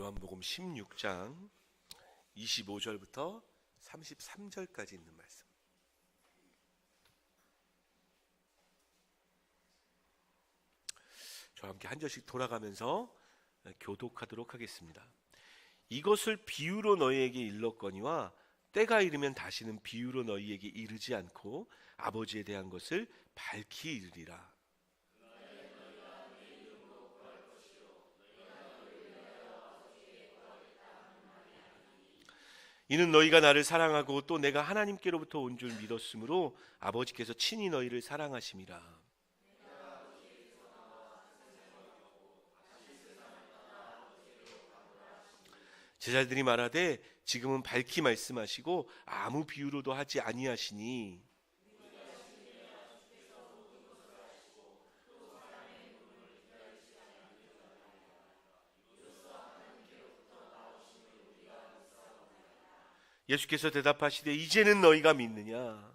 요한복음 16장 25절부터 33절까지 있는 말씀. 저와 함께 한 절씩 돌아가면서 교독하도록 하겠습니다. 이것을 비유로 너희에게 일렀거니와 때가 이르면 다시는 비유로 너희에게 이르지 않고 아버지에 대한 것을 밝히 이르리라. 이는 너희가 나를 사랑하고 또 내가 하나님께로부터 온 줄 믿었으므로 아버지께서 친히 너희를 사랑하심이라. 제자들이 말하되 지금은 밝히 말씀하시고 아무 비유로도 하지 아니하시니 예수께서 대답하시되 이제는 너희가 믿느냐?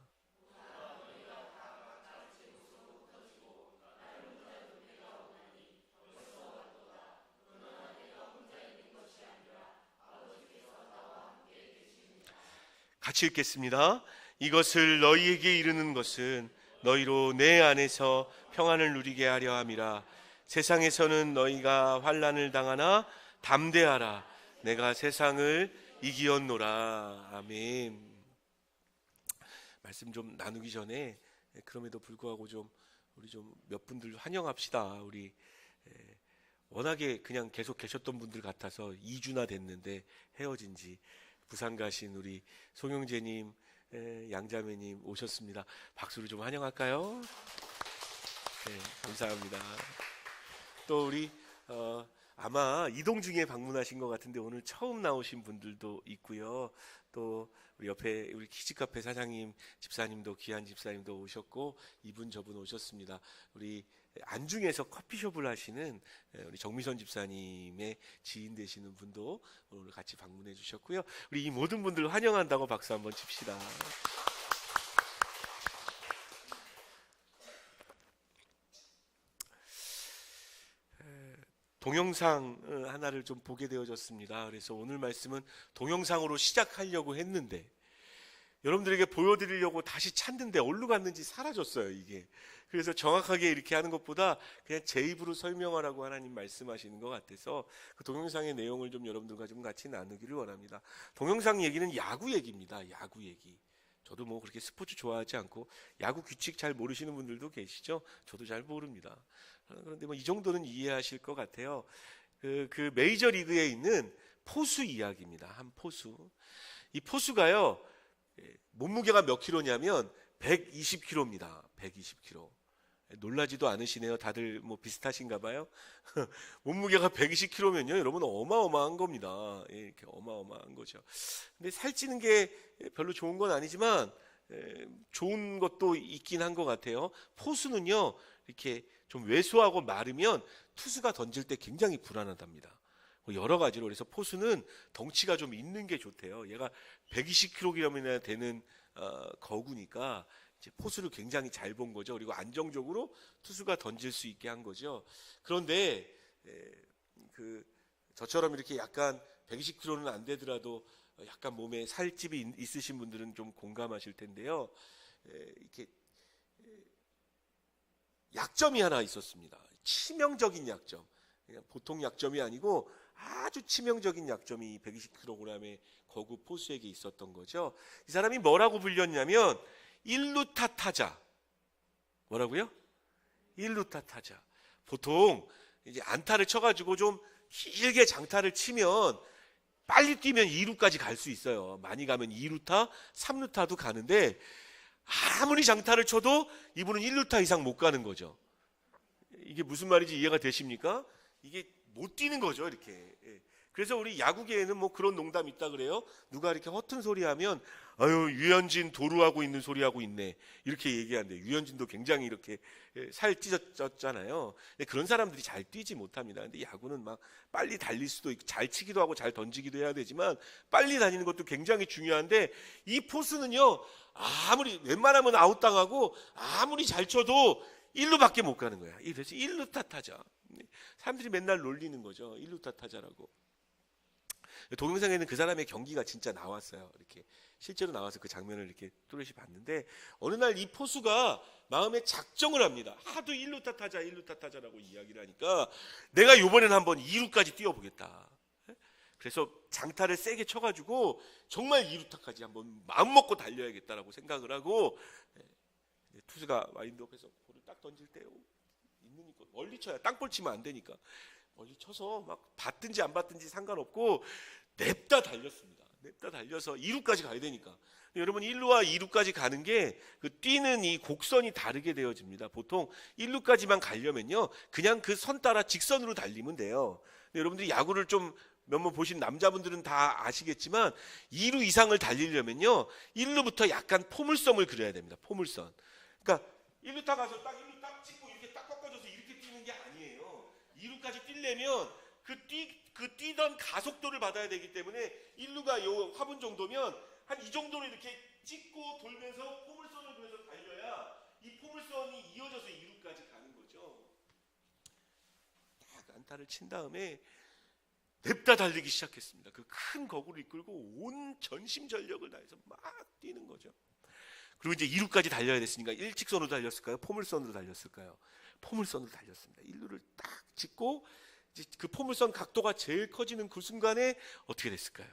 같이 읽겠습니다. 이것을 너희에게 이르는 것은 너희로 내 안에서 평안을 누리게 하려 함이라. 세상에서는 너희가 환난을 당하나 담대하라. 내가 세상을 이기었노라. 아멘. 말씀 좀 나누기 전에 그럼에도 불구하고 우리 몇 분들 환영합시다. 우리 워낙에 그냥 계속 계셨던 분들 같아서 2주나 됐는데 헤어진 지 부산 가신 우리 송영재님, 양자매님 오셨습니다. 박수로 좀 환영할까요? 네, 감사합니다. 또 우리 아마 이동 중에 방문하신 것 같은데 오늘 처음 나오신 분들도 있고요. 또 우리 옆에 우리 키즈카페 사장님, 집사님도 귀한 집사님도 오셨고 이분 저분 오셨습니다. 우리 안중에서 커피숍을 하시는 우리 정미선 집사님의 지인 되시는 분도 오늘 같이 방문해 주셨고요. 우리 이 모든 분들 환영한다고 박수 한번 칩시다. 동영상 하나를 좀 보게 되어졌습니다. 그래서 오늘 말씀은 동영상으로 시작하려고 했는데 여러분들에게 보여드리려고 다시 찾는데 어디로 갔는지 사라졌어요, 이게. 그래서 정확하게 이렇게 하는 것보다 그냥 제 입으로 설명하라고 하나님 말씀하시는 것 같아서 그 동영상의 내용을 좀 여러분들과 좀 같이 나누기를 원합니다. 동영상 얘기는 야구 얘기입니다. 야구 얘기. 저도 뭐 그렇게 스포츠 좋아하지 않고 야구 규칙 잘 모르시는 분들도 계시죠? 저도 잘 모릅니다. 그런데 뭐 이 정도는 이해하실 것 같아요. 그 메이저 리그에 있는 포수 이야기입니다. 한 포수. 이 포수가요, 몸무게가 몇 킬로냐면 120킬로입니다. 120킬로. 놀라지도 않으시네요. 다들 뭐 비슷하신가 봐요. 몸무게가 120킬로면요, 여러분 어마어마한 겁니다. 이렇게 어마어마한 거죠. 근데 살찌는 게 별로 좋은 건 아니지만 좋은 것도 있긴 한 것 같아요. 포수는요, 이렇게 좀 왜소하고 마르면 투수가 던질 때 굉장히 불안하답니다. 여러 가지로. 그래서 포수는 덩치가 좀 있는 게 좋대요. 얘가 120kg이나 되는 거구니까 이제 포수를 굉장히 잘 본 거죠. 그리고 안정적으로 투수가 던질 수 있게 한 거죠. 그런데 저처럼 이렇게 약간 120kg는 안 되더라도 약간 몸에 살집이 있으신 분들은 좀 공감하실 텐데요. 이렇게 약점이 하나 있었습니다. 치명적인 약점. 그냥 보통 약점이 아니고 아주 치명적인 약점이 120kg의 거구 포수에게 있었던 거죠. 이 사람이 뭐라고 불렸냐면 1루타 타자. 뭐라고요? 1루타 타자. 보통 이제 안타를 쳐가지고 좀 길게 장타를 치면 빨리 뛰면 2루까지 갈 수 있어요. 많이 가면 2루타, 3루타도 가는데 아무리 장타를 쳐도 이분은 1루타 이상 못 가는 거죠. 이게 무슨 말인지 이해가 되십니까? 이게 못 뛰는 거죠, 이렇게. 그래서 우리 야구계에는 뭐 그런 농담 있다 그래요. 누가 이렇게 허튼 소리 하면 아유, 유현진 도루하고 있는 소리 하고 있네, 이렇게 얘기하는데 유현진도 굉장히 이렇게 살 찢어졌잖아요. 근데 그런 사람들이 잘 뛰지 못합니다. 근데 야구는 막 빨리 달릴 수도 있고 잘 치기도 하고 잘 던지기도 해야 되지만 빨리 다니는 것도 굉장히 중요한데 이 포수는요, 아무리 웬만하면 아웃당하고 아무리 잘 쳐도 1루밖에 못 가는 거야. 그래서 1루타 타자. 사람들이 맨날 놀리는 거죠. 1루타 타자라고. 동영상에는 그 사람의 경기가 진짜 나왔어요. 이렇게 실제로 나와서 그 장면을 이렇게 뚜렷이 봤는데, 어느 날 이 포수가 마음에 작정을 합니다. 하도 1루타 타자 1루타 타자라고 이야기를 하니까 내가 이번에는 한번 2루까지 뛰어보겠다. 그래서 장타를 세게 쳐가지고 정말 2루타까지 한번 마음먹고 달려야겠다라고 생각을 하고, 투수가 와인드업에서 볼을 딱 던질 때 있는 거 멀리 쳐야, 땅볼 치면 안 되니까 멀리 쳐서 막 받든지 안 받든지 상관없고 냅다 달렸습니다. 냅다 달려서 2루까지 가야 되니까. 여러분, 1루와 2루까지 가는 게 그 뛰는 이 곡선이 다르게 되어집니다. 보통 1루까지만 가려면요, 그냥 그 선 따라 직선으로 달리면 돼요. 여러분들이 야구를 좀 몇 번 보신 남자분들은 다 아시겠지만 2루 이상을 달리려면요 1루부터 약간 포물선을 그려야 됩니다. 포물선. 그러니까 1루 타 가서 딱 1루 딱 찍고 이렇게 딱 꺾어져서 이렇게 뛰는 게 아니에요. 2루까지 뛰려면 그 뛰던 가속도를 받아야 되기 때문에 1루가 요 화분 정도면 한 이 정도로 이렇게 찍고 돌면서 포물선을 그려서 달려야 이 포물선이 이어져서 2루까지 가는 거죠. 딱 안타를 친 다음에 냅다 달리기 시작했습니다. 그 큰 거구를 이끌고 온 전심전력을 다해서 막 뛰는 거죠. 그리고 이제 2루까지 달려야 됐으니까 일직선으로 달렸을까요? 포물선으로 달렸을까요? 포물선으로 달렸습니다. 1루를 딱 찍고 이제 그 포물선 각도가 제일 커지는 그 순간에 어떻게 됐을까요?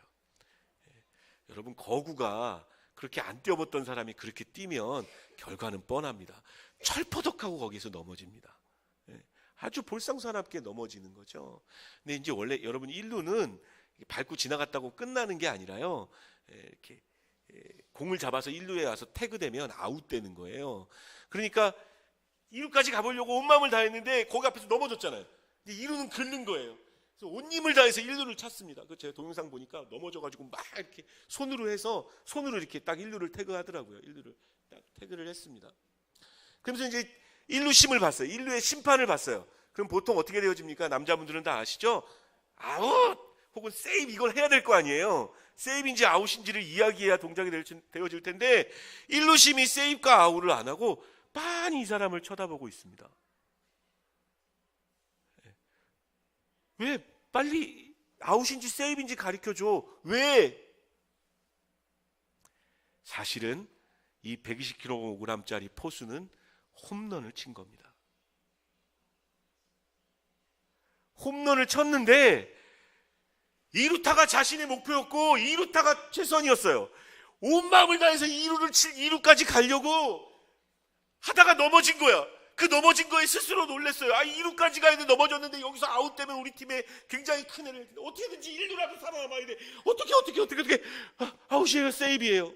여러분, 거구가 그렇게 안 뛰어봤던 사람이 그렇게 뛰면 결과는 뻔합니다. 철퍼덕하고 거기서 넘어집니다. 아주 볼상사납게 넘어지는 거죠. 근데 이제 원래 여러분 1루는 밟고 지나갔다고 끝나는 게 아니라요, 이렇게 공을 잡아서 1루에 와서 태그되면 아웃되는 거예요. 그러니까 2루까지 가보려고 온 마음을 다했는데 거기 앞에서 넘어졌잖아요. 근데 2루는 긁는 거예요. 그래서 온 힘을 다해서 1루를 찼습니다. 그 제가 동영상 보니까 넘어져가지고 막 이렇게 손으로 해서 손으로 이렇게 딱 1루를 태그하더라고요. 1루를 딱 태그를 했습니다. 그러면서 이제 1루 심을 봤어요. 1루의 심판을 봤어요. 그럼 보통 어떻게 되어집니까? 남자분들은 다 아시죠? 아웃 혹은 세이브, 이걸 해야 될 거 아니에요. 세이브인지 아웃인지를 이야기해야 동작이 되어질 텐데 1루 심이 세이브과 아웃을 안 하고 빤히 이 사람을 쳐다보고 있습니다. 왜? 빨리 아웃인지 세이브인지 가르쳐줘. 왜? 사실은 이 120kg짜리 포수는 홈런을 친 겁니다. 홈런을 쳤는데 2루타가 자신의 목표였고 2루타가 최선이었어요. 온 마음을 다해서 2루까지 가려고 하다가 넘어진 거야. 그 넘어진 거에 스스로 놀랐어요. 2루까지 가야 돼. 넘어졌는데 여기서 아웃되면 우리 팀에 굉장히 큰 애를 어떻게든지 1루라도 살아남아야 돼. 어떻게 아웃이에요, 세이브예요.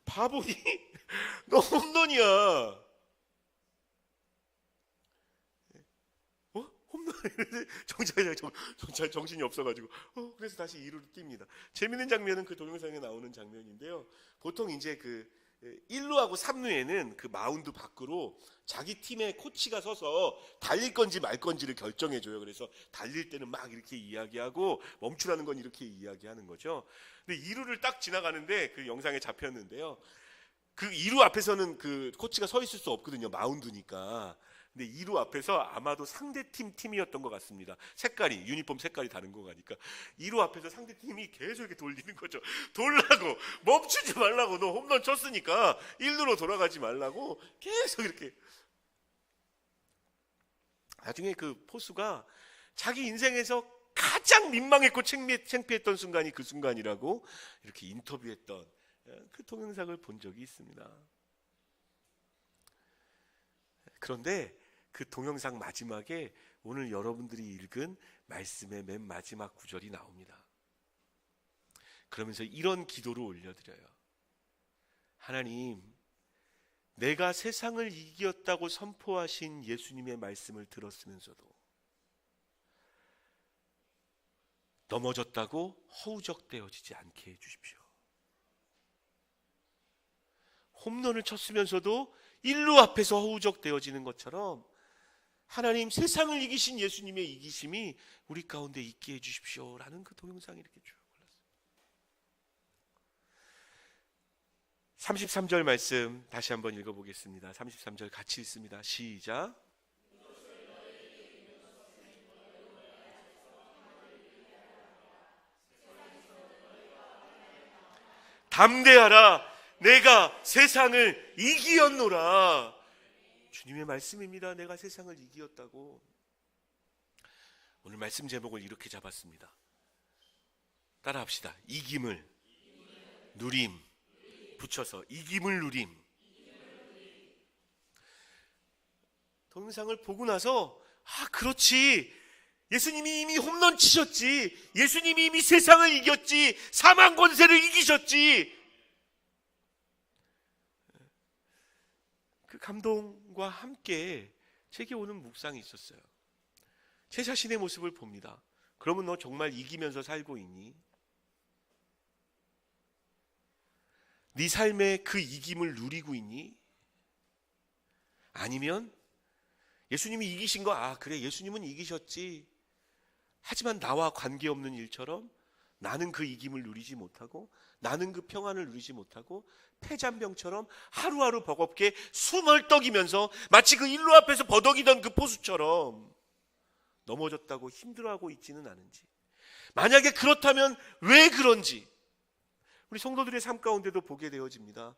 바보니 너 홈런이야. 홈런. 정신이 없어가지고 그래서 다시 2루로 뜁니다. 재밌는 장면은 그 동영상에 나오는 장면인데요. 보통 이제 그 1루하고 3루에는 그 마운드 밖으로 자기 팀의 코치가 서서 달릴 건지 말 건지를 결정해줘요. 그래서 달릴 때는 막 이렇게 이야기하고 멈추라는 건 이렇게 이야기하는 거죠. 근데 2루를 딱 지나가는데 그 영상에 잡혔는데요. 그 2루 앞에서는 그 코치가 서 있을 수 없거든요. 마운드니까. 근데 2루 앞에서 아마도 상대팀 팀이었던 것 같습니다. 색깔이, 유니폼 색깔이 다른 거 가니까 2루 앞에서 상대팀이 계속 이렇게 돌리는 거죠. 돌라고, 멈추지 말라고, 너 홈런 쳤으니까 1루로 돌아가지 말라고 계속 이렇게. 나중에 그 포수가 자기 인생에서 가장 민망했고 창피했던 순간이 그 순간이라고 이렇게 인터뷰했던 그 동영상을 본 적이 있습니다. 그런데 그 동영상 마지막에 오늘 여러분들이 읽은 말씀의 맨 마지막 구절이 나옵니다. 그러면서 이런 기도를 올려드려요. 하나님, 내가 세상을 이겼다고 선포하신 예수님의 말씀을 들었으면서도 넘어졌다고 허우적대어지지 않게 해주십시오. 홈런을 쳤으면서도 1루 앞에서 허우적대어지는 것처럼 하나님, 세상을 이기신 예수님의 이기심이 우리 가운데 있게 해주십시오 라는 그 동영상이 이렇게 쭉 올랐습니다. 33절 말씀 다시 한번 읽어보겠습니다. 33절 같이 읽습니다. 시작. 담대하라, 내가 세상을 이기었노라. 주님의 말씀입니다. 내가 세상을 이기었다고. 오늘 말씀 제목을 이렇게 잡았습니다. 따라합시다. 이김을 누림, 붙여서 이김을 누림. 동영상을 보고 나서 그렇지, 예수님이 이미 홈런 치셨지, 예수님이 이미 세상을 이겼지, 사망 권세를 이기셨지. 그 감동과 함께 제게 오는 묵상이 있었어요. 제 자신의 모습을 봅니다. 그러면 너 정말 이기면서 살고 있니? 네 삶에 그 이김을 누리고 있니? 아니면 예수님이 이기신 거, 그래, 예수님은 이기셨지, 하지만 나와 관계없는 일처럼 나는 그 이김을 누리지 못하고, 나는 그 평안을 누리지 못하고, 폐잔병처럼 하루하루 버겁게 숨얼떡이면서 마치 그 일로 앞에서 버덕이던 그 포수처럼 넘어졌다고 힘들어하고 있지는 않은지, 만약에 그렇다면 왜 그런지 우리 성도들의 삶 가운데도 보게 되어집니다.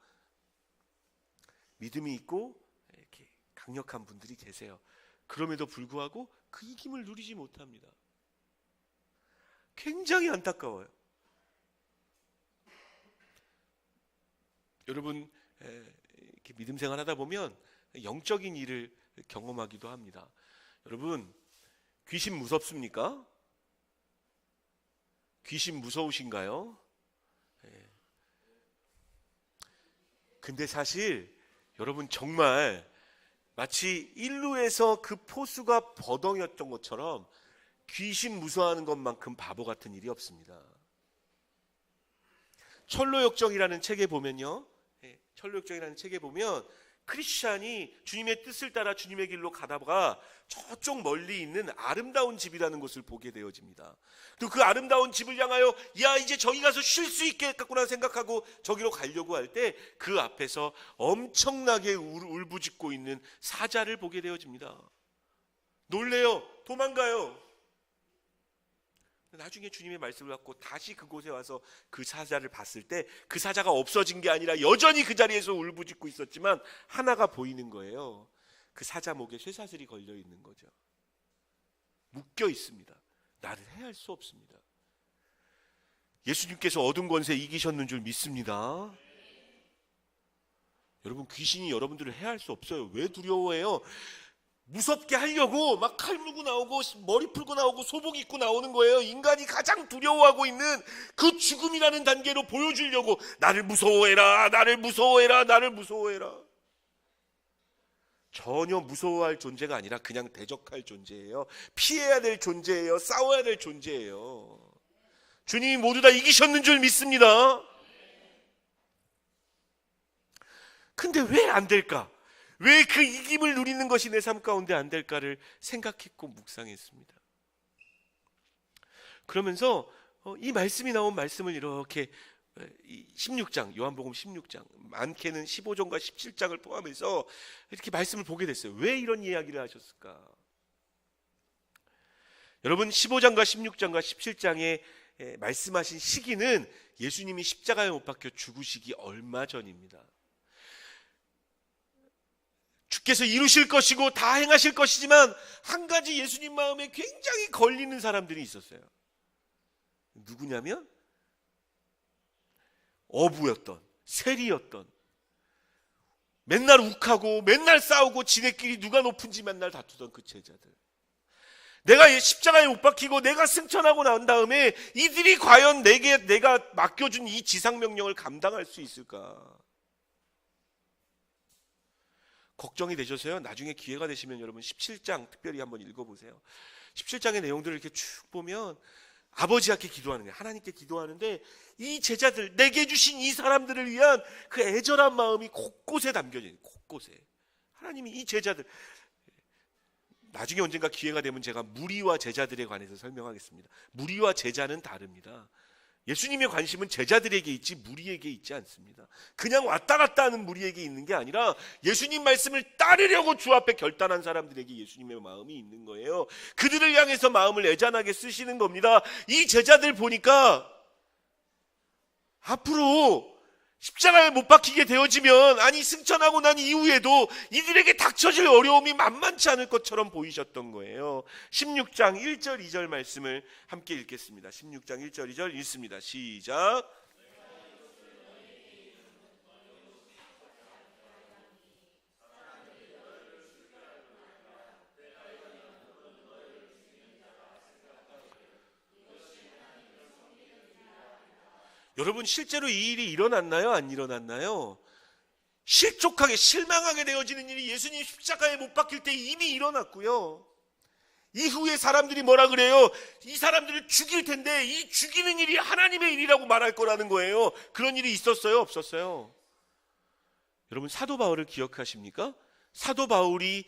믿음이 있고 이렇게 강력한 분들이 계세요. 그럼에도 불구하고 그 이김을 누리지 못합니다. 굉장히 안타까워요. 여러분, 이렇게 믿음 생활하다 보면 영적인 일을 경험하기도 합니다. 여러분, 귀신 무섭습니까? 귀신 무서우신가요? 근데 사실 여러분, 정말 마치 1루에서 그 포수가 버덩이었던 것처럼 귀신 무서워하는 것만큼 바보 같은 일이 없습니다. 철로역정이라는 책에 보면요, 철로역정이라는 책에 보면 크리스찬이 주님의 뜻을 따라 주님의 길로 가다가 저쪽 멀리 있는 아름다운 집이라는 것을 보게 되어집니다. 또 그 아름다운 집을 향하여 이제 저기 가서 쉴 수 있겠구나 생각하고 저기로 가려고 할 때 그 앞에서 엄청나게 울부짖고 있는 사자를 보게 되어집니다. 놀래요. 도망가요. 나중에 주님의 말씀을 갖고 다시 그곳에 와서 그 사자를 봤을 때 그 사자가 없어진 게 아니라 여전히 그 자리에서 울부짖고 있었지만 하나가 보이는 거예요. 그 사자 목에 쇠사슬이 걸려 있는 거죠. 묶여 있습니다. 나를 해할 수 없습니다. 예수님께서 어둠 권세 이기셨는 줄 믿습니다. 여러분, 귀신이 여러분들을 해할 수 없어요. 왜 두려워해요? 무섭게 하려고 막 칼 물고 나오고 머리 풀고 나오고 소복 입고 나오는 거예요. 인간이 가장 두려워하고 있는 그 죽음이라는 단계로 보여주려고, 나를 무서워해라, 나를 무서워해라, 나를 무서워해라. 전혀 무서워할 존재가 아니라 그냥 대적할 존재예요. 피해야 될 존재예요. 싸워야 될 존재예요. 주님이 모두 다 이기셨는 줄 믿습니다. 근데 왜 안 될까? 왜 그 이김을 누리는 것이 내 삶 가운데 안 될까를 생각했고 묵상했습니다. 그러면서 이 말씀이 나온 말씀을 이렇게 16장, 요한복음 16장, 많게는 15장과 17장을 포함해서 이렇게 말씀을 보게 됐어요. 왜 이런 이야기를 하셨을까? 여러분, 15장과 16장과 17장에 말씀하신 시기는 예수님이 십자가에 못 박혀 죽으시기 얼마 전입니다. 주께서 이루실 것이고 다 행하실 것이지만 한 가지 예수님 마음에 굉장히 걸리는 사람들이 있었어요. 누구냐면 어부였던, 세리였던, 맨날 욱하고 맨날 싸우고 지네끼리 누가 높은지 맨날 다투던 그 제자들. 내가 십자가에 못 박히고 내가 승천하고 난 다음에 이들이 과연 내가 맡겨준 이 지상명령을 감당할 수 있을까? 걱정이 되셔서요. 나중에 기회가 되시면 여러분 17장 특별히 한번 읽어보세요. 17장의 내용들을 이렇게 쭉 보면 아버지께 기도하는 거예요. 하나님께 기도하는데 이 제자들, 내게 주신 이 사람들을 위한 그 애절한 마음이 곳곳에 담겨져 있어요. 곳곳에. 하나님이 이 제자들, 나중에 언젠가 기회가 되면 제가 무리와 제자들에 관해서 설명하겠습니다. 무리와 제자는 다릅니다. 예수님의 관심은 제자들에게 있지 무리에게 있지 않습니다. 그냥 왔다 갔다 하는 무리에게 있는 게 아니라 예수님 말씀을 따르려고 주 앞에 결단한 사람들에게 예수님의 마음이 있는 거예요. 그들을 향해서 마음을 애잔하게 쓰시는 겁니다. 이 제자들 보니까 앞으로 십자가에 못 박히게 되어지면, 아니 승천하고 난 이후에도 이들에게 닥쳐질 어려움이 만만치 않을 것처럼 보이셨던 거예요. 16장 1절 2절 말씀을 함께 읽겠습니다. 16장 1절 2절 읽습니다. 시작. 여러분, 실제로 이 일이 일어났나요? 안 일어났나요? 실족하게 실망하게 되어지는 일이 예수님 십자가에 못 박힐 때 이미 일어났고요. 이후에 사람들이 뭐라 그래요? 이 사람들을 죽일 텐데 이 죽이는 일이 하나님의 일이라고 말할 거라는 거예요. 그런 일이 있었어요? 없었어요? 여러분, 사도 바울을 기억하십니까? 사도 바울이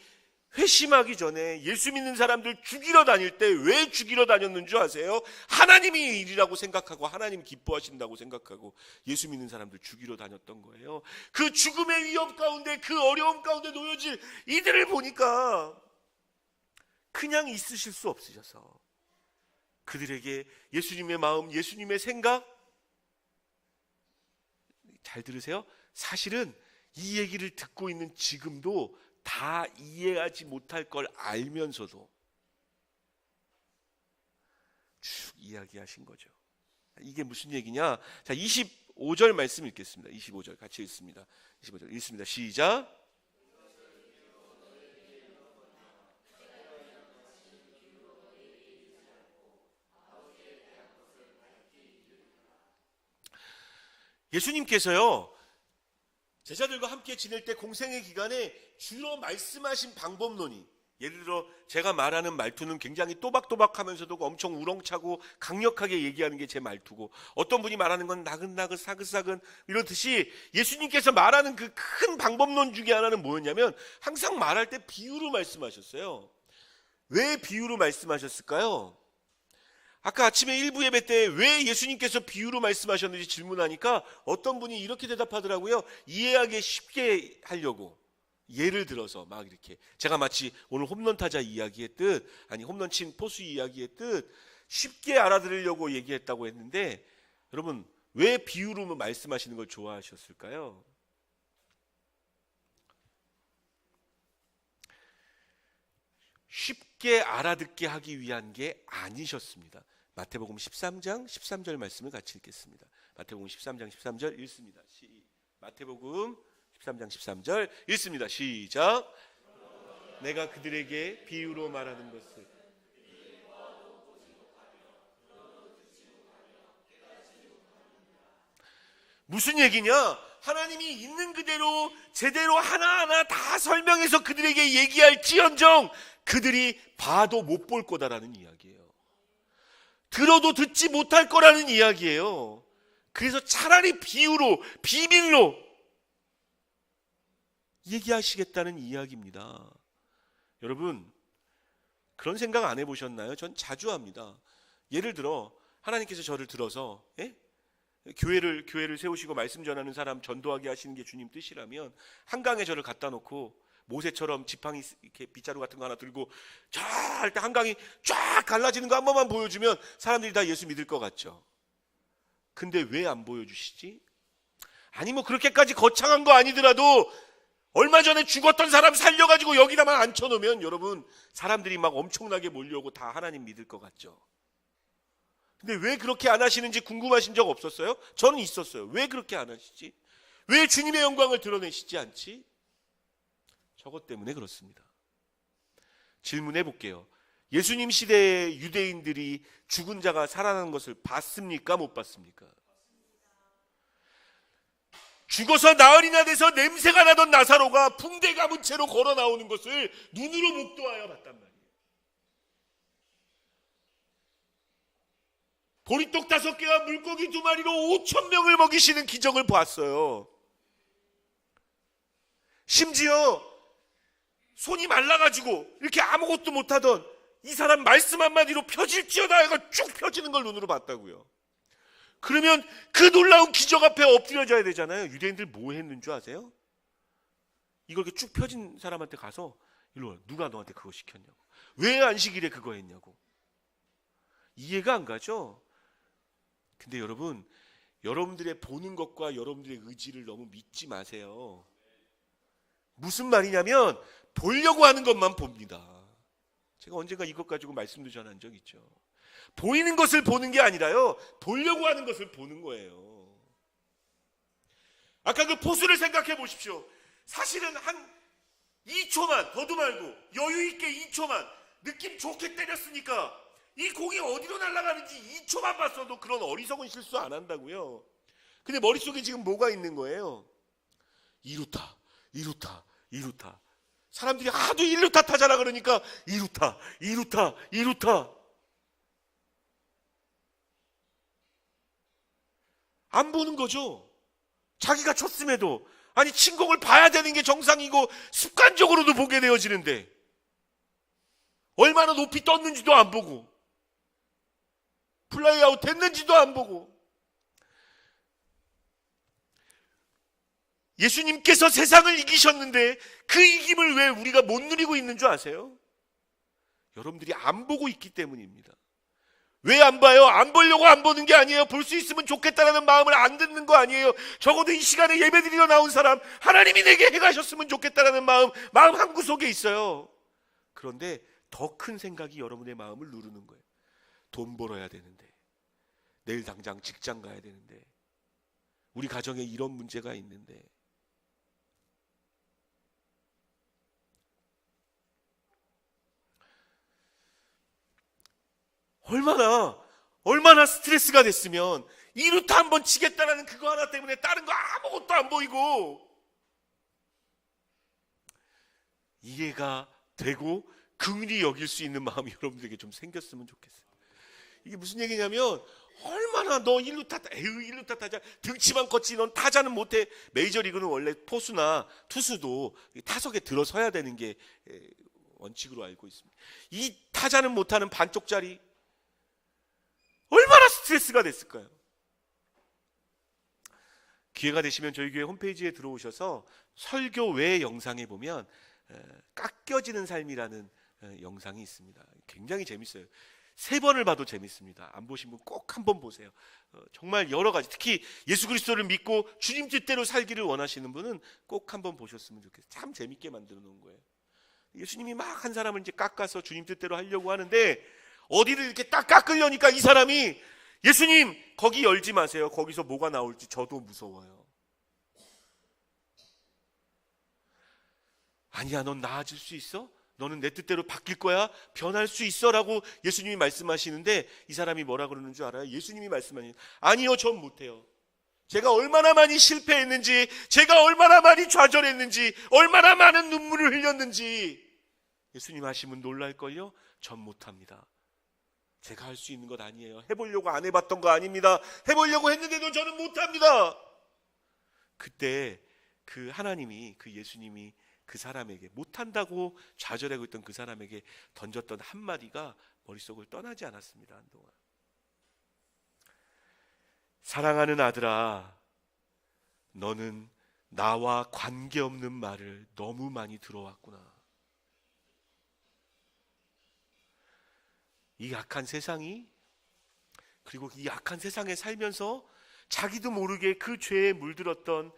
회심하기 전에 예수 믿는 사람들 죽이러 다닐 때 왜 죽이러 다녔는 줄 아세요? 하나님이 일이라고 생각하고 하나님 기뻐하신다고 생각하고 예수 믿는 사람들 죽이러 다녔던 거예요. 그 죽음의 위협 가운데, 그 어려움 가운데 놓여질 이들을 보니까 그냥 있으실 수 없으셔서 그들에게 예수님의 마음, 예수님의 생각, 잘 들으세요. 사실은 이 얘기를 듣고 있는 지금도 다 이해하지 못할 걸 알면서도 쭉 이야기하신 거죠. 이게 무슨 얘기냐? 자, 25절 말씀 읽겠습니다. 25절 같이 읽습니다. 25절 읽습니다. 시작. 예수님께서요, 제자들과 함께 지낼 때 공생의 기간에 주로 말씀하신 방법론이, 예를 들어 제가 말하는 말투는 굉장히 또박또박하면서도 엄청 우렁차고 강력하게 얘기하는 게 제 말투고, 어떤 분이 말하는 건 나긋나긋 사긋사긋 이렇듯이 예수님께서 말하는 그 큰 방법론 중에 하나는 뭐였냐면 항상 말할 때 비유로 말씀하셨어요. 왜 비유로 말씀하셨을까요? 아까 아침에 일부 예배 때 왜 예수님께서 비유로 말씀하셨는지 질문하니까 어떤 분이 이렇게 대답하더라고요. 이해하기 쉽게 하려고. 예를 들어서 막 이렇게 제가 마치 오늘 홈런 타자 이야기했듯, 아니 홈런 친 포수 이야기했듯 쉽게 알아들으려고 얘기했다고 했는데, 여러분 왜 비유로 말씀하시는 걸 좋아하셨을까요? 쉽게 알아듣게 하기 위한 게 아니셨습니다. 마태복음 13장 13절 말씀을 같이 읽겠습니다. 마태복음 13장 13절 읽습니다. 마태복음 13장 13절 읽습니다. 시작. 내가 그들에게 비유로 말하는 것을 무슨 얘기냐? 하나님이 있는 그대로 제대로 하나하나 다 설명해서 그들에게 얘기할지언정 그들이 봐도 못 볼 거다라는 이야기예요. 들어도 듣지 못할 거라는 이야기예요. 그래서 차라리 비유로, 비밀로 얘기하시겠다는 이야기입니다. 여러분, 그런 생각 안 해보셨나요? 전 자주 합니다. 예를 들어 하나님께서 저를 들어서 교회를 세우시고 말씀 전하는 사람 전도하게 하시는 게 주님 뜻이라면 한강에 저를 갖다 놓고 모세처럼 지팡이 이렇게 빗자루 같은 거 하나 들고 쫙 할 때 한강이 쫙 갈라지는 거 한 번만 보여주면 사람들이 다 예수 믿을 것 같죠. 근데 왜 안 보여주시지? 아니 뭐 그렇게까지 거창한 거 아니더라도 얼마 전에 죽었던 사람 살려가지고 여기다만 앉혀놓으면 여러분 사람들이 막 엄청나게 몰려오고 다 하나님 믿을 것 같죠. 근데 왜 그렇게 안 하시는지 궁금하신 적 없었어요? 저는 있었어요. 왜 그렇게 안 하시지? 왜 주님의 영광을 드러내시지 않지? 저것 때문에 그렇습니다. 질문해 볼게요. 예수님 시대의 유대인들이 죽은 자가 살아나는 것을 봤습니까? 못 봤습니까? 죽어서 나흘이나 돼서 냄새가 나던 나사로가 붕대 감은 채로 걸어 나오는 것을 눈으로 목도하여 봤단 말이에요. 보리떡 5개와 물고기 2마리로 5,000명을 먹이시는 기적을 봤어요. 심지어 손이 말라가지고 이렇게 아무것도 못하던 이 사람 말씀 한마디로 펴질지어다 해가 쭉 펴지는 걸 눈으로 봤다고요. 그러면 그 놀라운 기적 앞에 엎드려져야 되잖아요. 유대인들 뭐 했는 줄 아세요? 이걸 이렇게 쭉 펴진 사람한테 가서 일로 와, 누가 너한테 그거 시켰냐고, 왜 안식일에 그거 했냐고. 이해가 안 가죠? 근데 여러분, 여러분들의 보는 것과 여러분들의 의지를 너무 믿지 마세요. 무슨 말이냐면 보려고 하는 것만 봅니다. 제가 언젠가 이것 가지고 말씀도 전한 적 있죠. 보이는 것을 보는 게 아니라요, 보려고 하는 것을 보는 거예요. 아까 그 포수를 생각해 보십시오. 사실은 한 2초만, 더도 말고 여유 있게 2초만 느낌 좋게 때렸으니까 이 공이 어디로 날아가는지 2초만 봤어도 그런 어리석은 실수 안 한다고요. 근데 머릿속에 지금 뭐가 있는 거예요? 2루타, 2루타, 2루타. 사람들이 하도 1루타 타자라 그러니까 2루타, 2루타, 2루타. 안 보는 거죠. 자기가 쳤음에도. 아니, 친공을 봐야 되는 게 정상이고 습관적으로도 보게 되어지는데 얼마나 높이 떴는지도 안 보고 플라이아웃 됐는지도 안 보고. 예수님께서 세상을 이기셨는데 그 이김을 왜 우리가 못 누리고 있는 줄 아세요? 여러분들이 안 보고 있기 때문입니다. 왜 안 봐요? 안 보려고 안 보는 게 아니에요. 볼 수 있으면 좋겠다라는 마음을 안 듣는 거 아니에요. 적어도 이 시간에 예배드리러 나온 사람, 하나님이 내게 해가셨으면 좋겠다라는 마음 한구석에 있어요. 그런데 더 큰 생각이 여러분의 마음을 누르는 거예요. 돈 벌어야 되는데, 내일 당장 직장 가야 되는데, 우리 가정에 이런 문제가 있는데. 얼마나 스트레스가 됐으면 2루타 한번 치겠다라는 그거 하나 때문에 다른 거 아무것도 안 보이고. 이해가 되고 긍휼히 여길 수 있는 마음이 여러분들에게 좀 생겼으면 좋겠어요. 이게 무슨 얘기냐면, 얼마나 너 1루타, 에휴 1루타 타자, 등치만 컸지 넌 타자는 못해. 메이저리그는 원래 포수나 투수도 타석에 들어서야 되는 게 원칙으로 알고 있습니다. 이 타자는 못하는 반쪽짜리, 얼마나 스트레스가 됐을까요? 기회가 되시면 저희 교회 홈페이지에 들어오셔서 설교 외 영상에 보면 깎여지는 삶이라는 영상이 있습니다. 굉장히 재밌어요. 3번을 봐도 재밌습니다. 안 보신 분 꼭 한번 보세요. 정말 여러 가지, 특히 예수 그리스도를 믿고 주님 뜻대로 살기를 원하시는 분은 꼭 한번 보셨으면 좋겠어요. 참 재밌게 만들어 놓은 거예요. 예수님이 막 한 사람을 이제 깎아서 주님 뜻대로 하려고 하는데, 어디를 이렇게 딱 깎으려니까 이 사람이, 예수님 거기 열지 마세요. 거기서 뭐가 나올지 저도 무서워요. 아니야, 넌 나아질 수 있어? 너는 내 뜻대로 바뀔 거야? 변할 수 있어? 라고 예수님이 말씀하시는데, 이 사람이 뭐라 그러는 줄 알아요? 예수님이 말씀하시는, 아니요, 전 못해요. 제가 얼마나 많이 실패했는지, 제가 얼마나 많이 좌절했는지, 얼마나 많은 눈물을 흘렸는지 예수님 하시면 놀랄걸요? 전 못합니다. 제가 할 수 있는 것 아니에요. 해보려고 안 해봤던 거 아닙니다. 해보려고 했는데도 저는 못합니다. 그때 그 하나님이, 그 예수님이 그 사람에게, 못한다고 좌절하고 있던 그 사람에게 던졌던 한마디가 머릿속을 떠나지 않았습니다. 한동안. 사랑하는 아들아, 너는 나와 관계없는 말을 너무 많이 들어왔구나. 이 악한 세상이, 그리고 이 악한 세상에 살면서 자기도 모르게 그 죄에 물들었던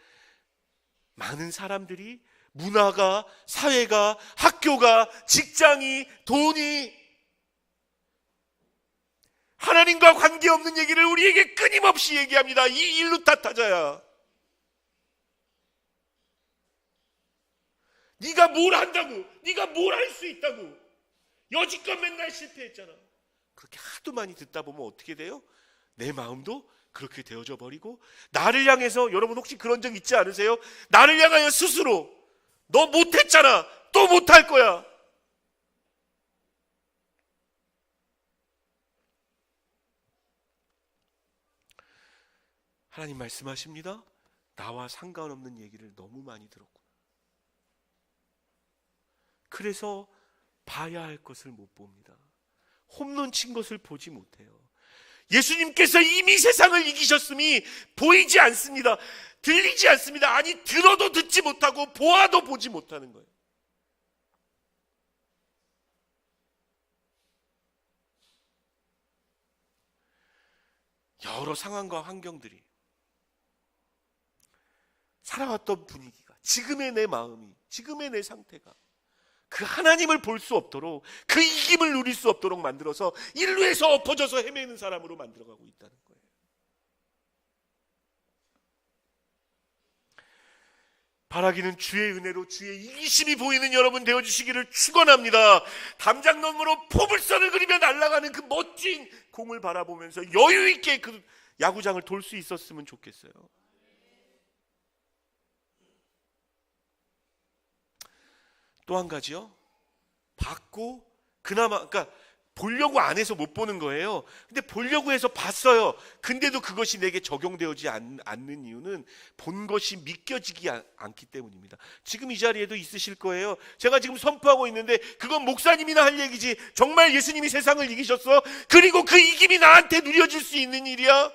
많은 사람들이, 문화가, 사회가, 학교가, 직장이, 돈이, 하나님과 관계없는 얘기를 우리에게 끊임없이 얘기합니다. 이 1루타 타자야, 네가 뭘 한다고, 네가 뭘 할 수 있다고, 여지껏 맨날 실패했잖아. 그렇게 하도 많이 듣다 보면 어떻게 돼요? 내 마음도 그렇게 되어져 버리고, 나를 향해서, 여러분 혹시 그런 적 있지 않으세요? 나를 향하여 스스로, 너 못했잖아, 또 못할 거야. 하나님 말씀하십니다. 나와 상관없는 얘기를 너무 많이 들었구나. 그래서 봐야 할 것을 못 봅니다. 홈런 친 것을 보지 못해요. 예수님께서 이미 세상을 이기셨음이 보이지 않습니다. 들리지 않습니다. 아니, 들어도 듣지 못하고 보아도 보지 못하는 거예요. 여러 상황과 환경들이, 살아왔던 분위기가, 지금의 내 마음이, 지금의 내 상태가 그 하나님을 볼 수 없도록, 그 이김을 누릴 수 없도록 만들어서 인류에서 엎어져서 헤매는 사람으로 만들어가고 있다는 거예요. 바라기는 주의 은혜로 주의 이기심이 보이는 여러분 되어주시기를 축원합니다. 담장 너머로 포물선을 그리며 날아가는 그 멋진 공을 바라보면서 여유 있게 그 야구장을 돌 수 있었으면 좋겠어요. 또 한 가지요. 봤고 그나마, 그러니까 보려고 안 해서 못 보는 거예요. 근데 보려고 해서 봤어요. 근데도 그것이 내게 적용되지 않는 이유는 본 것이 믿겨지지 않기 때문입니다. 지금 이 자리에도 있으실 거예요. 제가 지금 선포하고 있는데 그건 목사님이나 할 얘기지, 정말 예수님이 세상을 이기셨어? 그리고 그 이김이 나한테 누려질 수 있는 일이야?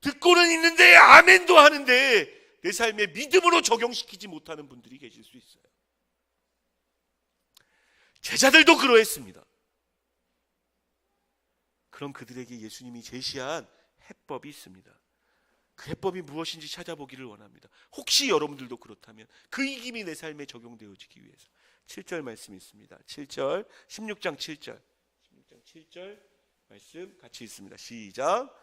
듣고는 있는데 아멘도 하는데 내 삶에 믿음으로 적용시키지 못하는 분들이 계실 수 있어요. 제자들도 그러했습니다. 그럼 그들에게 예수님이 제시한 해법이 있습니다. 그 해법이 무엇인지 찾아보기를 원합니다. 혹시 여러분들도 그렇다면 그 이김이 내 삶에 적용되어지기 위해서 7절 말씀이 있습니다. 7절, 16장 7절 16장 7절 말씀 같이 읽습니다. 시작.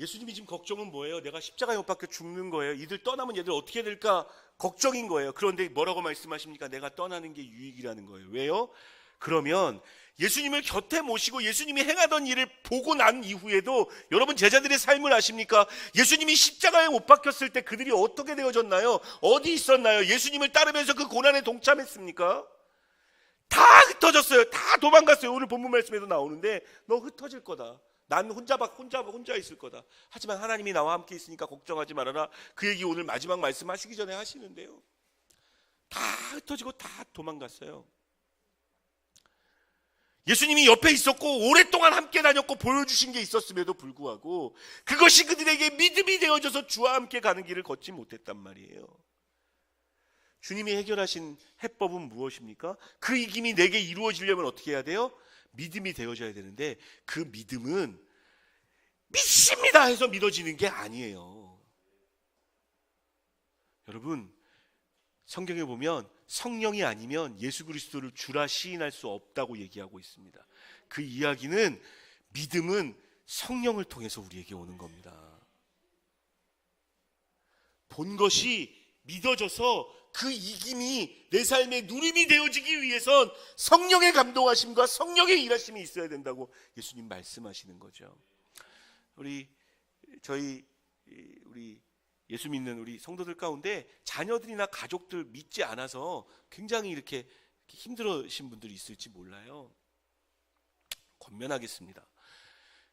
예수님이 지금 걱정은 뭐예요? 내가 십자가에 못 박혀 죽는 거예요. 이들 떠나면 얘들 어떻게 될까 걱정인 거예요. 그런데 뭐라고 말씀하십니까? 내가 떠나는 게 유익이라는 거예요. 왜요? 그러면 예수님을 곁에 모시고 예수님이 행하던 일을 보고 난 이후에도 여러분 제자들의 삶을 아십니까? 예수님이 십자가에 못 박혔을 때 그들이 어떻게 되어졌나요? 어디 있었나요? 예수님을 따르면서 그 고난에 동참했습니까? 다 흩어졌어요. 다 도망갔어요. 오늘 본문 말씀에도 나오는데 너 흩어질 거다. 난 혼자 있을 거다. 하지만 하나님이 나와 함께 있으니까 걱정하지 말아라. 그 얘기 오늘 마지막 말씀하시기 전에 하시는데요. 다 흩어지고 다 도망갔어요. 예수님이 옆에 있었고 오랫동안 함께 다녔고 보여주신 게 있었음에도 불구하고 그것이 그들에게 믿음이 되어져서 주와 함께 가는 길을 걷지 못했단 말이에요. 주님이 해결하신 해법은 무엇입니까? 그 이김이 내게 이루어지려면 어떻게 해야 돼요? 믿음이 되어져야 되는데 그 믿음은 믿습니다 해서 믿어지는 게 아니에요. 여러분 성경에 보면 성령이 아니면 예수 그리스도를 주라 시인할 수 없다고 얘기하고 있습니다. 그 이야기는 믿음은 성령을 통해서 우리에게 오는 겁니다. 본 것이 믿어져서 그 이김이 내 삶의 누림이 되어지기 위해선 성령의 감동하심과 성령의 일하심이 있어야 된다고 예수님 말씀하시는 거죠. 우리 예수 믿는 우리 성도들 가운데 자녀들이나 가족들 믿지 않아서 굉장히 이렇게 힘들으신 분들이 있을지 몰라요. 권면하겠습니다.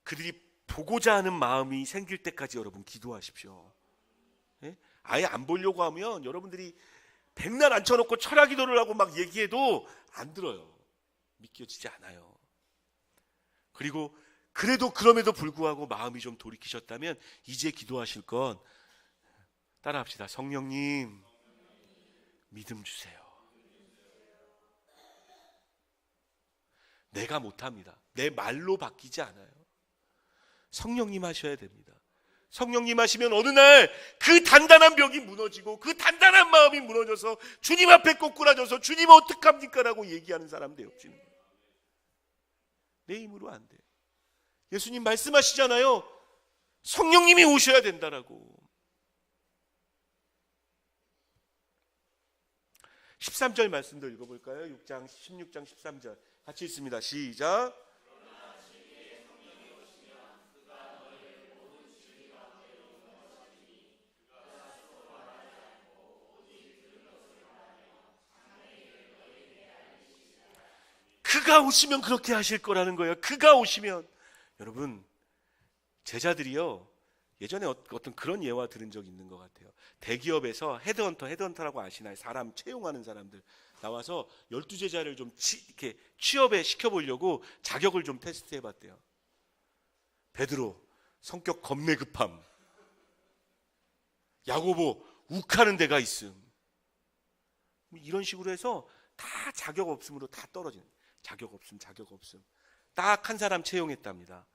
그들이 보고자 하는 마음이 생길 때까지 여러분 기도하십시오. 예? 아예 안 보려고 하면 여러분들이 백날 앉혀놓고 철야 기도를 하고 막 얘기해도 안 들어요. 믿겨지지 않아요. 그리고 그래도 그럼에도 불구하고 마음이 좀 돌이키셨다면 이제 기도하실 건 따라합시다. 성령님 믿음 주세요. 내가 못합니다. 내 말로 바뀌지 않아요. 성령님 하셔야 됩니다. 성령님 하시면 어느 날 그 단단한 벽이 무너지고 그 단단한 마음이 무너져서 주님 앞에 꼬꾸라져서 주님 어떡합니까? 라고 얘기하는 사람 되어지는 거예요. 내 힘으로 안 돼요. 예수님 말씀하시잖아요. 성령님이 오셔야 된다라고. 13절 말씀도 읽어볼까요? 16장 13절 같이 읽습니다. 시작. 그가 오시면 그렇게 하실 거라는 거예요. 그가 오시면. 여러분 제자들이요 예전에 어떤 그런 예화 들은 적 있는 것 같아요. 대기업에서 헤드헌터라고 아시나요? 사람 채용하는 사람들 나와서 12제자를 좀 이렇게 취업에 시켜보려고 자격을 좀 테스트해봤대요. 베드로 성격 겁내 급함, 야고보 욱하는 데가 있음. 이런 식으로 해서 다 자격 없음으로 다 떨어지는, 자격 없음, 자격 없음. 딱 한 사람 채용했답니다.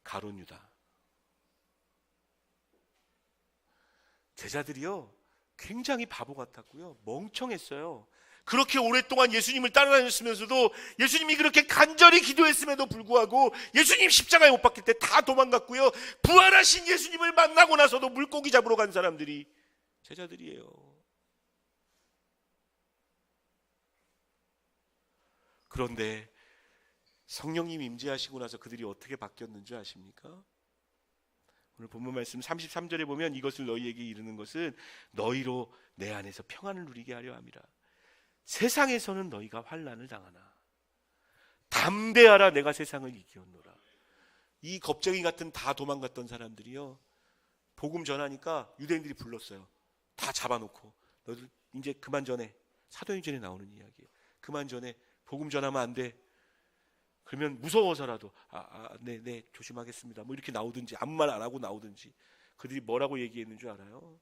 가룟 유다. 제자들이요 굉장히 바보 같았고요, 멍청했어요. 그렇게 오랫동안 예수님을 따라다녔으면서도, 예수님이 그렇게 간절히 기도했음에도 불구하고 예수님 십자가에 못 박힐 때 다 도망갔고요, 부활하신 예수님을 만나고 나서도 물고기 잡으러 간 사람들이 제자들이에요. 그런데 성령님 임재하시고 나서 그들이 어떻게 바뀌었는지 아십니까? 오늘 본문 말씀 33절에 보면, 이것을 너희에게 이르는 것은 너희로 내 안에서 평안을 누리게 하려 함이라. 세상에서는 너희가 환난을 당하나 담대하라, 내가 세상을 이기었노라. 이 겁쟁이 같은 다 도망갔던 사람들이요, 복음 전하니까 유대인들이 불렀어요. 다 잡아놓고, 너희들 이제 그만 전해. 사도행전에 나오는 이야기예요. 그만 전해. 복음 전하면 안 돼. 그러면 무서워서라도 네 조심하겠습니다, 뭐 이렇게 나오든지, 아무 말 안 하고 나오든지. 그들이 뭐라고 얘기했는 줄 알아요?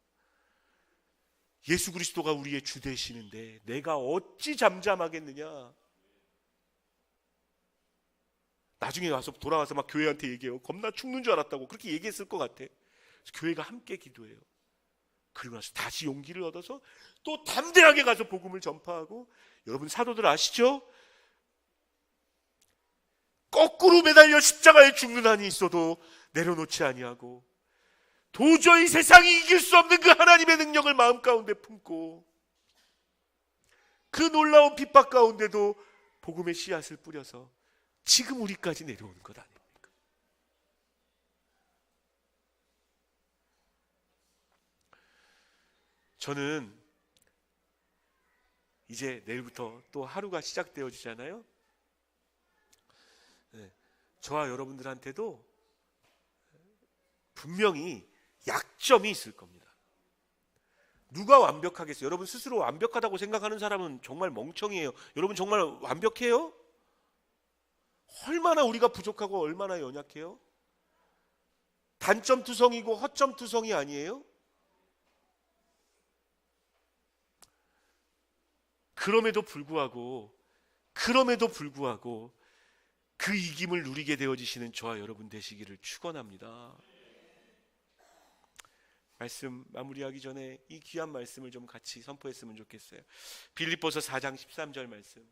예수 그리스도가 우리의 주 되시는데 내가 어찌 잠잠하겠느냐. 나중에 와서 돌아와서 막 교회한테 얘기해요. 겁나 죽는 줄 알았다고 그렇게 얘기했을 것 같아. 그래서 교회가 함께 기도해요. 그리고 나서 다시 용기를 얻어서 또 담대하게 가서 복음을 전파하고. 여러분 사도들 아시죠? 거꾸로 매달려 십자가에 죽는 한이 있어도 내려놓지 아니하고, 도저히 세상이 이길 수 없는 그 하나님의 능력을 마음 가운데 품고, 그 놀라운 핍박 가운데도 복음의 씨앗을 뿌려서 지금 우리까지 내려오는 것 아닙니까? 저는 이제 내일부터 또 하루가 시작되어지잖아요. 저와 여러분들한테도 분명히 약점이 있을 겁니다. 누가 완벽하겠어요? 여러분 스스로 완벽하다고 생각하는 사람은 정말 멍청이에요. 여러분 정말 완벽해요? 얼마나 우리가 부족하고 얼마나 연약해요? 단점투성이고 허점투성이 아니에요? 그럼에도 불구하고 그 이김을 누리게 되어지시는 저와 여러분 되시기를 축원합니다. 말씀 마무리하기 전에 이 귀한 말씀을 좀 같이 선포했으면 좋겠어요. 빌립보서 4장 13절 말씀.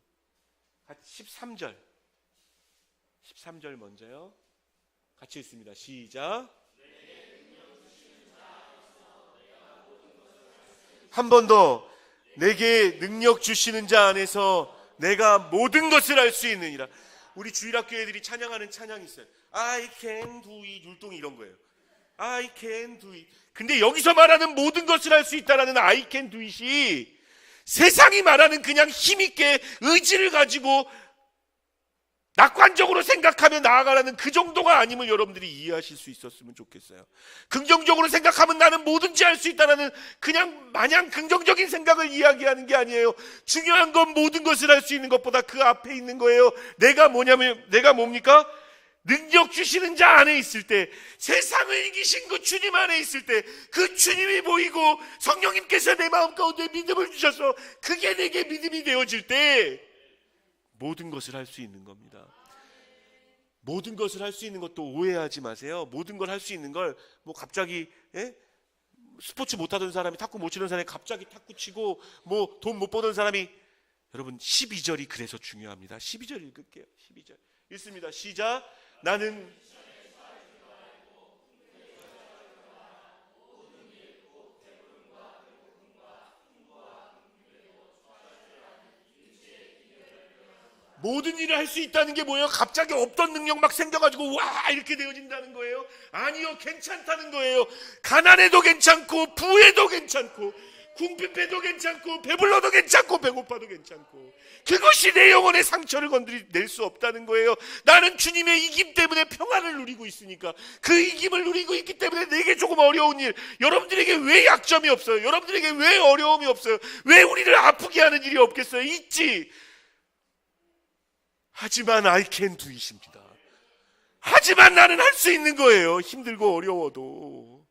13절 먼저요. 같이 읽습니다. 시작. 한 번 더. 내게 능력 주시는 자 안에서 내가 모든 것을 할 수 있느니라. 우리 주일학교 애들이 찬양하는 찬양이 있어요. I can do it. 율동이 이런 거예요. I can do it. 근데 여기서 말하는 모든 것을 할 수 있다라는 I can do it이 세상이 말하는 그냥 힘있게 의지를 가지고 낙관적으로 생각하며 나아가라는 그 정도가 아님을 여러분들이 이해하실 수 있었으면 좋겠어요. 긍정적으로 생각하면 나는 뭐든지 할 수 있다라는 그냥 마냥 긍정적인 생각을 이야기하는 게 아니에요. 중요한 건 모든 것을 할 수 있는 것보다 그 앞에 있는 거예요. 내가 뭡니까? 능력 주시는 자 안에 있을 때, 세상을 이기신 그 주님 안에 있을 때, 그 주님이 보이고 성령님께서 내 마음 가운데 믿음을 주셔서 그게 내게 믿음이 되어질 때 모든 것을 할 수 있는 겁니다. 모든 것을 할 수 있는 것도 오해하지 마세요. 모든 걸 할 수 있는 걸 뭐 갑자기 스포츠 못하던 사람이, 탁구 못 치는 사람이 갑자기 탁구 치고, 뭐 돈 못 버는 사람이, 여러분 12절이 그래서 중요합니다. 12절 읽을게요. 12절 읽습니다. 시작. 나는 모든 일을 할 수 있다는 게 뭐예요? 갑자기 없던 능력 막 생겨가지고 와 이렇게 되어진다는 거예요? 아니요, 괜찮다는 거예요. 가난해도 괜찮고 부해도 괜찮고 궁핍해도 괜찮고 배불러도 괜찮고 배고파도 괜찮고, 그것이 내 영혼의 상처를 낼 수 없다는 거예요. 나는 주님의 이김 때문에 평안을 누리고 있으니까, 그 이김을 누리고 있기 때문에 내게 조금 어려운 일, 여러분들에게 왜 약점이 없어요? 여러분들에게 왜 어려움이 없어요? 왜 우리를 아프게 하는 일이 없겠어요? 있지. 하지만 I can do it입니다. 하지만 나는 할 수 있는 거예요. 힘들고 어려워도.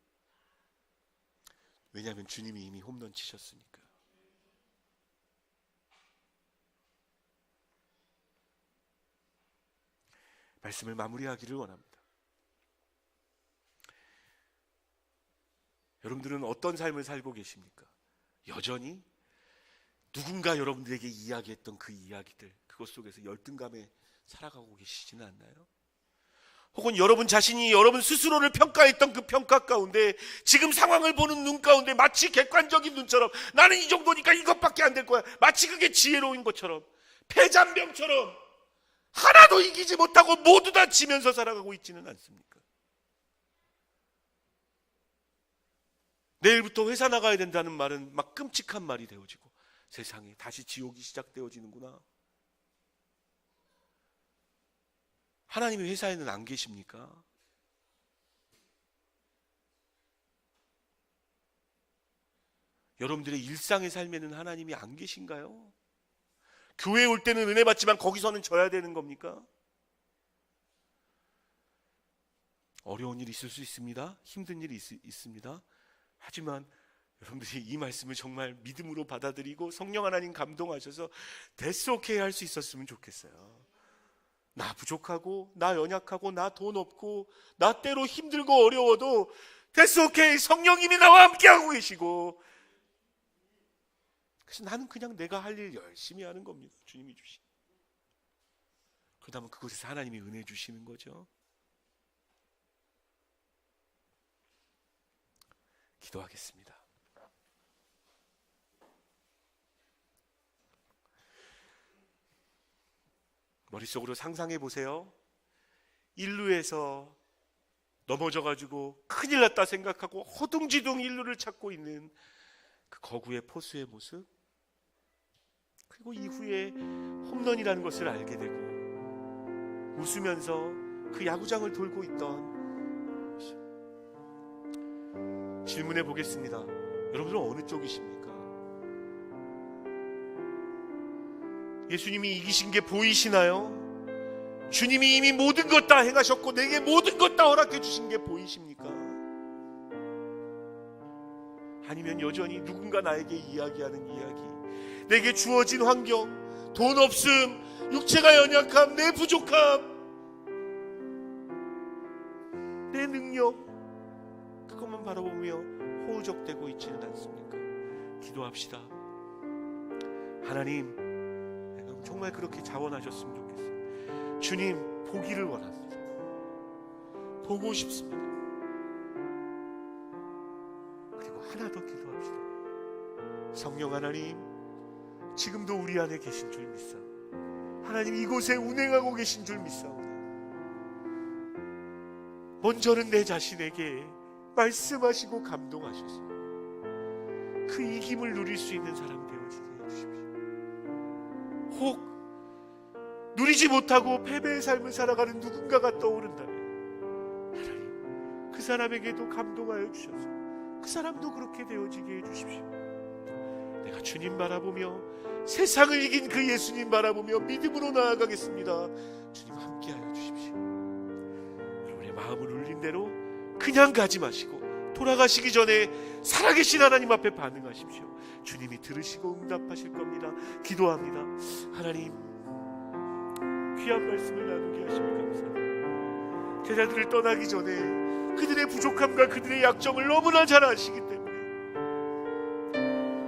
왜냐하면 주님이 이미 홈런 치셨으니까. 말씀을 마무리하기를 원합니다. 여러분들은 어떤 삶을 살고 계십니까? 여전히 누군가 여러분들에게 이야기했던 그 이야기들, 그것 속에서 열등감에 살아가고 계시지는 않나요? 혹은 여러분 자신이 여러분 스스로를 평가했던 그 평가 가운데 지금 상황을 보는 눈 가운데 마치 객관적인 눈처럼 나는 이 정도니까 이것밖에 안 될 거야, 마치 그게 지혜로운 것처럼, 패잔병처럼 하나도 이기지 못하고 모두 다 지면서 살아가고 있지는 않습니까? 내일부터 회사 나가야 된다는 말은 막 끔찍한 말이 되어지고 세상에 다시 지옥이 시작되어지는구나. 하나님이 회사에는 안 계십니까? 여러분들의 일상의 삶에는 하나님이 안 계신가요? 교회에 올 때는 은혜 받지만 거기서는 져야 되는 겁니까? 어려운 일이 있을 수 있습니다. 힘든 일이 있습니다. 하지만 여러분들이 이 말씀을 정말 믿음으로 받아들이고 성령 하나님 감동하셔서 That's okay 할 수 있었으면 좋겠어요. 나 부족하고 나 연약하고 나 돈 없고 나 때로 힘들고 어려워도 That's okay, 성령님이 나와 함께하고 계시고, 그래서 나는 그냥 내가 할 일 열심히 하는 겁니다. 주님이 주신. 그러다 보면 그곳에서 하나님이 은혜 주시는 거죠. 기도하겠습니다. 머릿속으로 상상해 보세요. 인루에서 넘어져가지고 큰일 났다 생각하고 허둥지둥 인루를 찾고 있는 그 거구의 포수의 모습, 그리고 이후에 홈런이라는 것을 알게 되고 웃으면서 그 야구장을 돌고 있던, 질문해 보겠습니다. 여러분들은 어느 쪽이십니까? 예수님이 이기신 게 보이시나요? 주님이 이미 모든 것 다 행하셨고 내게 모든 것 다 허락해 주신 게 보이십니까? 아니면 여전히 누군가 나에게 이야기하는 이야기, 내게 주어진 환경, 돈 없음, 육체가 연약함, 내 부족함, 내 능력, 그것만 바라보며 허우적대고 있지는 않습니까? 기도합시다. 하나님, 정말 그렇게 자원하셨으면 좋겠어요. 주님, 보기를 원합니다. 보고 싶습니다. 그리고 하나 더 기도합시다. 성령 하나님, 지금도 우리 안에 계신 줄 믿사옵니다. 하나님, 이곳에 운행하고 계신 줄 믿사옵니다. 먼저는 내 자신에게 말씀하시고 감동하셔서 그 이김을 누릴 수 있는 사람 되어지게 해주십시오. 혹 누리지 못하고 패배의 삶을 살아가는 누군가가 떠오른다면 하나님, 그 사람에게도 감동하여 주셔서 그 사람도 그렇게 되어지게 해주십시오. 내가 주님 바라보며 세상을 이긴 그 예수님 바라보며 믿음으로 나아가겠습니다. 주님 함께하여 주십시오. 여러분의 마음을 울린 대로 그냥 가지 마시고 돌아가시기 전에 살아계신 하나님 앞에 반응하십시오. 주님이 들으시고 응답하실 겁니다. 기도합니다. 하나님, 귀한 말씀을 나누게 하시면 감사합니다. 제자들을 떠나기 전에 그들의 부족함과 그들의 약점을 너무나 잘 아시기 때문에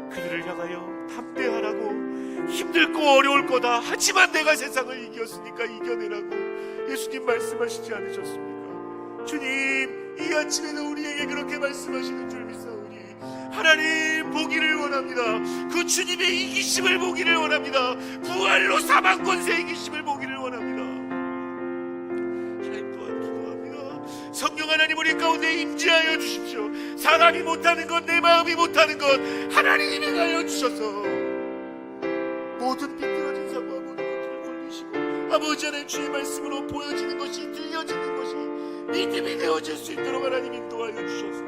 그들을 향하여 담대하라고, 힘들고 어려울 거다, 하지만 내가 세상을 이겼으니까 이겨내라고 예수님 말씀하시지 않으셨습니까? 주님, 이 아침에는 우리에게 그렇게 말씀하시는 줄 믿사오니 하나님, 보기를 원합니다. 그 주님의 이기심을 보기를 원합니다. 부활로 사망 권세 이기심을 보기를 원합니다. 하나님 또한 기도합니다. 성령 하나님, 우리 가운데 임재하여 주십시오. 사람이 못하는 것, 내 마음이 못하는 것 하나님이 행하여 주셔서 모든 비뚤어진 사고와 모든 것들을 걸리시고 아버지 하나님, 주의 말씀으로 보여지는 것이, 들려지는 것이 믿음이 되어질 수 있도록 하나님 인도하여 주셔서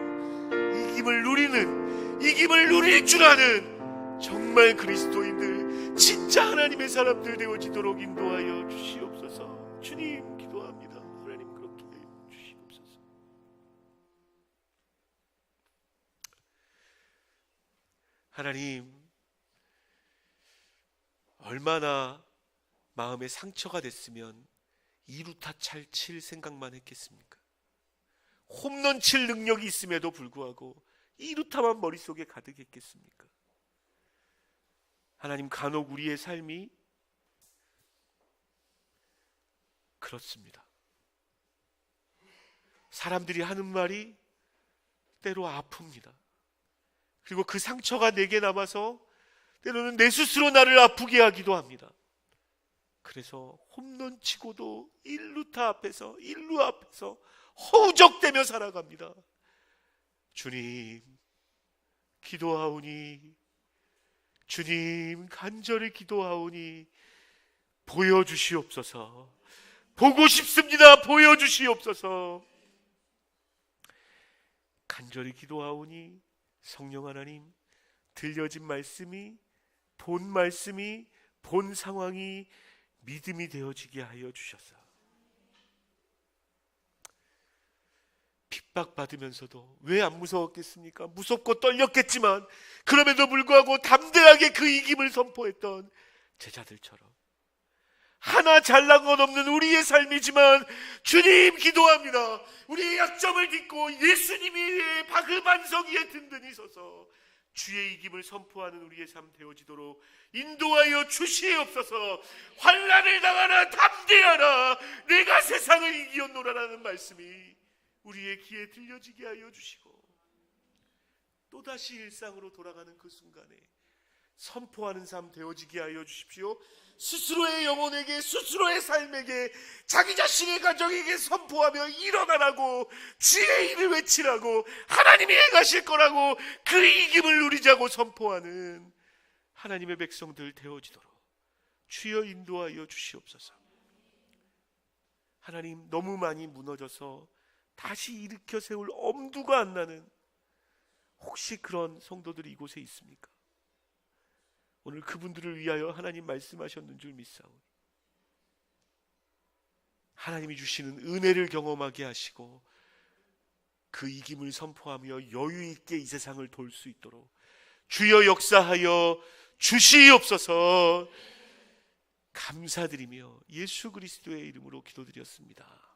이김을 누릴 줄 아는 정말 그리스도인들, 진짜 하나님의 사람들 되어지도록 인도하여 주시옵소서. 주님, 기도합니다. 하나님, 그렇게 주시옵소서. 하나님, 얼마나 마음에 상처가 됐으면 2루타 칠 생각만 했겠습니까? 홈런 칠 능력이 있음에도 불구하고 2루타만 머릿속에 가득했겠습니까? 하나님, 간혹 우리의 삶이 그렇습니다. 사람들이 하는 말이 때로 아픕니다. 그리고 그 상처가 내게 남아서 때로는 내 스스로 나를 아프게 하기도 합니다. 그래서 홈런 치고도 1루타 앞에서 1루 앞에서 허우적대며 살아갑니다. 주님, 기도하오니, 주님, 간절히 기도하오니 보여주시옵소서. 보고 싶습니다. 보여주시옵소서. 간절히 기도하오니 성령 하나님, 들려진 말씀이, 본 말씀이, 본 상황이 믿음이 되어지게 하여 주셔서 핍박받으면서도 왜 안 무서웠겠습니까? 무섭고 떨렸겠지만 그럼에도 불구하고 담대하게 그 이김을 선포했던 제자들처럼 하나 잘난 것 없는 우리의 삶이지만 주님, 기도합니다. 우리의 약점을 딛고 예수님이 그 반석 위에 든든히 서서 주의 이김을 선포하는 우리의 삶 되어지도록 인도하여 주시옵소서. 환난을 당하나 담대하라, 내가 세상을 이기었노라라는 말씀이 우리의 귀에 들려지게 하여 주시고, 또다시 일상으로 돌아가는 그 순간에 선포하는 삶 되어지게 하여 주십시오. 스스로의 영혼에게, 스스로의 삶에게, 자기 자신의 가정에게 선포하며 일어나라고, 주의 이름을 외치라고, 하나님이 행하실 거라고 그 이김을 누리자고 선포하는 하나님의 백성들 되어지도록 주여 인도하여 주시옵소서. 하나님, 너무 많이 무너져서 다시 일으켜 세울 엄두가 안 나는 혹시 그런 성도들이 이곳에 있습니까? 오늘 그분들을 위하여 하나님 말씀하셨는 줄 믿사오니 하나님이 주시는 은혜를 경험하게 하시고 그 이김을 선포하며 여유 있게 이 세상을 돌 수 있도록 주여 역사하여 주시옵소서. 감사드리며 예수 그리스도의 이름으로 기도드렸습니다.